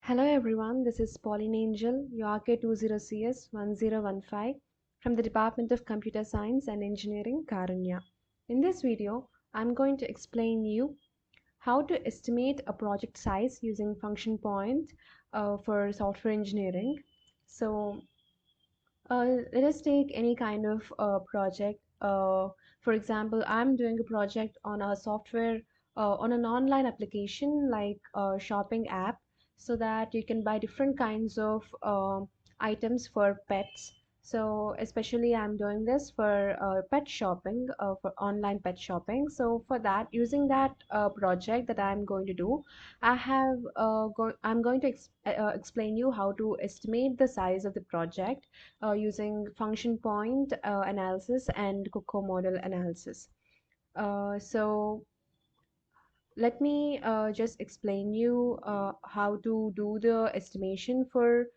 Hello everyone, this is Pauline Angel, URK20CS1015 from the Department of Computer Science and Engineering, KARUNYA. In this video, I'm going to explain you how to estimate a project size using function point for software engineering. So let us take any kind of project. For example, I'm doing a project on a software on an online application like a shopping app, so that you can buy different kinds of items for pets. So especially I'm doing this for pet shopping, for online pet shopping. So for that, using that project that I'm going to do, I'm going to explain you how to estimate the size of the project using function point analysis and Cocomo model analysis. So let me just explain you how to do the estimation for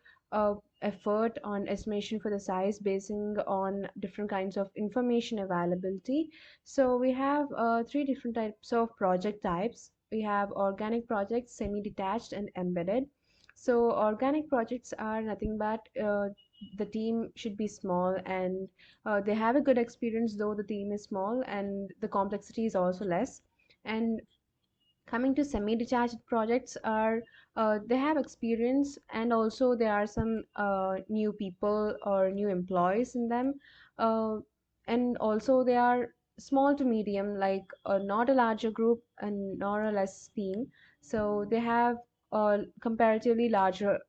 effort on estimation for the size basing on different kinds of information availability. So we have three different types of project types. We have organic projects, semi-detached, and embedded. So organic projects are nothing but the team should be small, and they have a good experience though the team is small, and the complexity is also less. And coming to semi-detached projects are they have experience, and also there are some new people or new employees in them, uh, and also they are small to medium, like not a larger group and nor a less team. So they have comparatively larger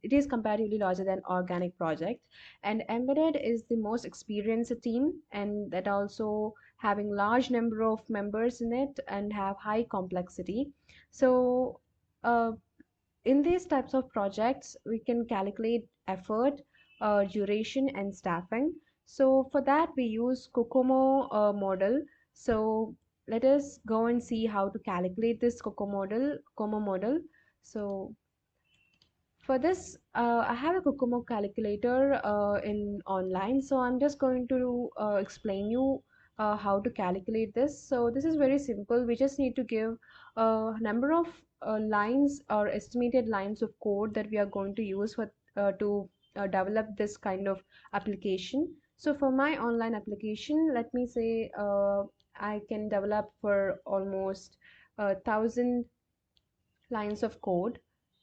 it is comparatively larger than organic project. And embedded is the most experienced team, and that also having large number of members in it and have high complexity. So uh, in these types of projects we can calculate effort, duration, and staffing. So for that we use Cocomo model. So let us go and see how to calculate this Cocomo model. So for this, I have a Cocomo calculator in online, so I'm just going to explain you how to calculate this. So this is very simple. We just need to give a number of lines or estimated lines of code that we are going to use for to develop this kind of application. So for my online application, let me say I can develop for almost 1,000 lines of code.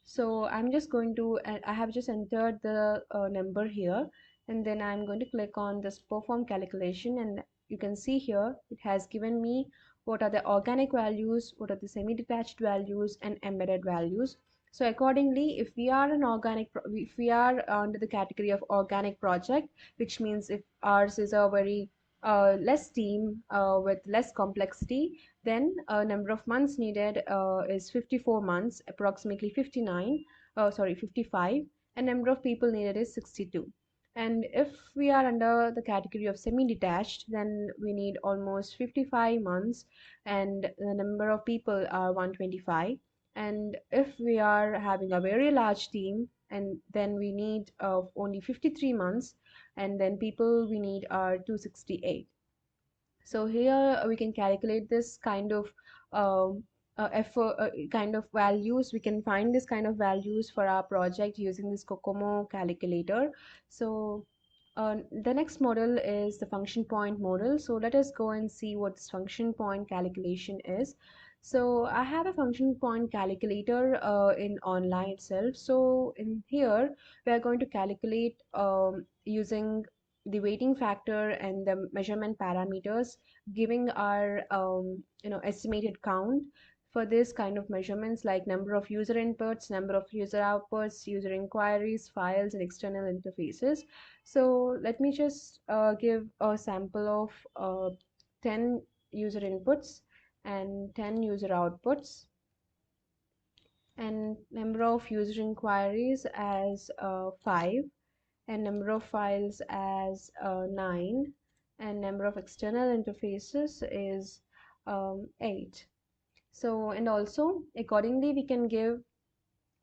So I'm just going to, I have just entered the number here, and then I'm going to click on this perform calculation, and you can see here it has given me what are the organic values, what are the semi-detached values, and embedded values. So accordingly, if we are if we are under the category of organic project, which means if ours is a very less team with less complexity, then number of months needed is 54 months, approximately 55, and number of people needed is 62. And if we are under the category of semi-detached, then we need almost 55 months, and the number of people are 125. And if we are having a very large team, and then we need only 53 months, and then people we need are 268. So here we can calculate this kind of effort, kind of values. We can find this kind of values for our project using this Cocomo calculator. So the next model is the function point model. So let us go and see what this function point calculation is. So I have a function point calculator in online itself. So in here we are going to calculate using the weighting factor and the measurement parameters, giving our estimated count for this kind of measurements, like number of user inputs, number of user outputs, user inquiries, files, and external interfaces. So let me just give a sample of 10 user inputs and 10 user outputs, and number of user inquiries as 5, and number of files as 9, and number of external interfaces is 8. So, and also accordingly we can give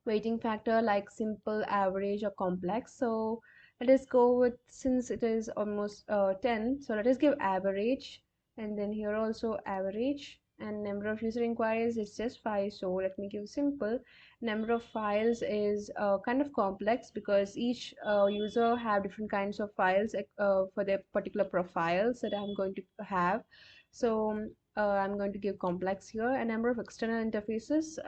weighting factor like simple, average, or complex. So let us go with, since it is almost 10, so let us give average, and then here also average, and number of user inquiries is just 5. So let me give simple. Number of files is kind of complex because each user have different kinds of files for their particular profiles that I'm going to have. So I'm going to give complex here. A number of external interfaces,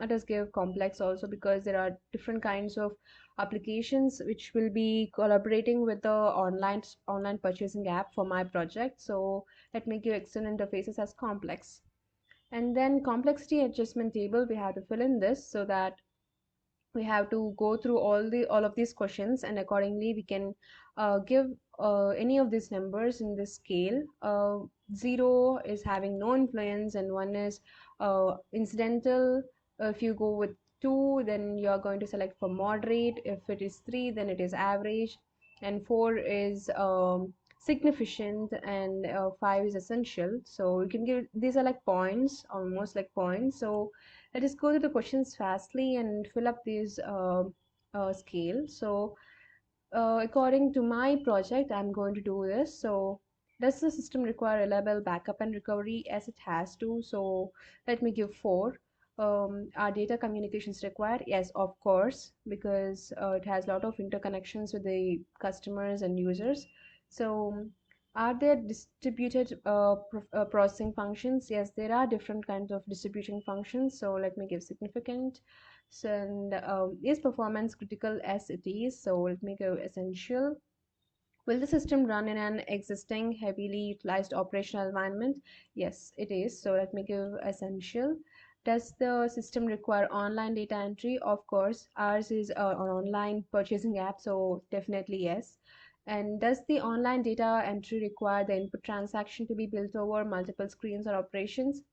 let us give complex also, because there are different kinds of applications which will be collaborating with the online purchasing app for my project. So let me give external interfaces as complex. And then complexity adjustment table, we have to fill in this, so that we have to go through all of these questions, and accordingly we can give any of these numbers in this scale. 0 is having no influence and 1 is incidental. If you go with 2, then you are going to select for moderate. If it is 3, then it is average, and 4 is significant, and 5 is essential. So you can give, these are like points, almost like points. So let us go to the questions fastly and fill up these scale. So according to my project, I'm going to do this. So does the system require reliable backup and recovery? Yes, it has to. So let me give 4. Are data communications required? Yes, of course, because it has a lot of interconnections with the customers and users. So are there distributed processing functions? Yes, there are different kinds of distribution functions. So let me give significant. So, and is performance critical? As it is. So let me go essential. Will the system run in an existing heavily utilized operational environment? Yes, it is. So let me give essential. Does the system require online data entry? Of course, ours is an online purchasing app, so definitely yes. And does the online data entry require the input transaction to be built over multiple screens or operations?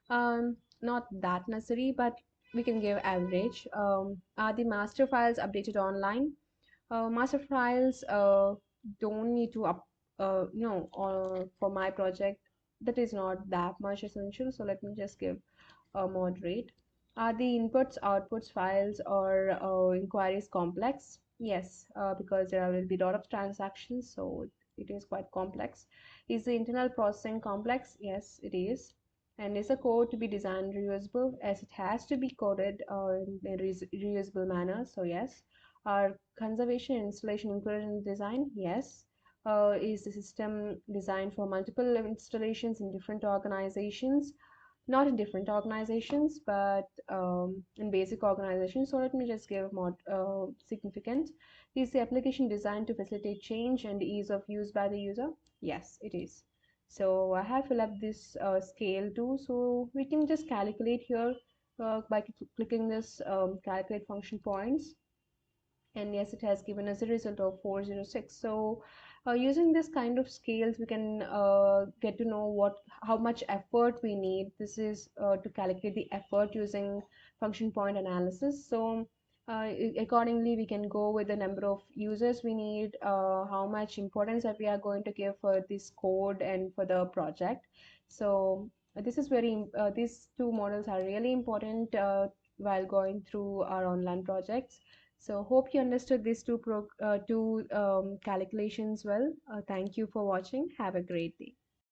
Not that necessary, but we can give average. Are the master files updated online? Master files don't need to up no for my project that is not that much essential, so let me just give a moderate. Are the inputs outputs files or inquiries complex? Yes, because there will be a lot of transactions, so it is quite complex. Is the internal processing complex? Yes, it is. And is the code to be designed reusable? As it has to be coded in a reusable manner, so yes. Are conservation and installation included in the design? Yes. Is the system designed for multiple installations in different organizations? Not in different organizations, but in basic organizations. So let me just give more significant. Is the application designed to facilitate change and ease of use by the user? Yes, it is. So I have filled up this scale too. So we can just calculate here by clicking this calculate function points. And yes, it has given us a result of 406. So using this kind of scales, we can get to know how much effort we need. This is to calculate the effort using function point analysis. So accordingly we can go with the number of users we need, how much importance that we are going to give for this code and for the project. So this is these two models are really important while going through our online projects. So hope you understood these two calculations well. Thank you for watching. Have a great day.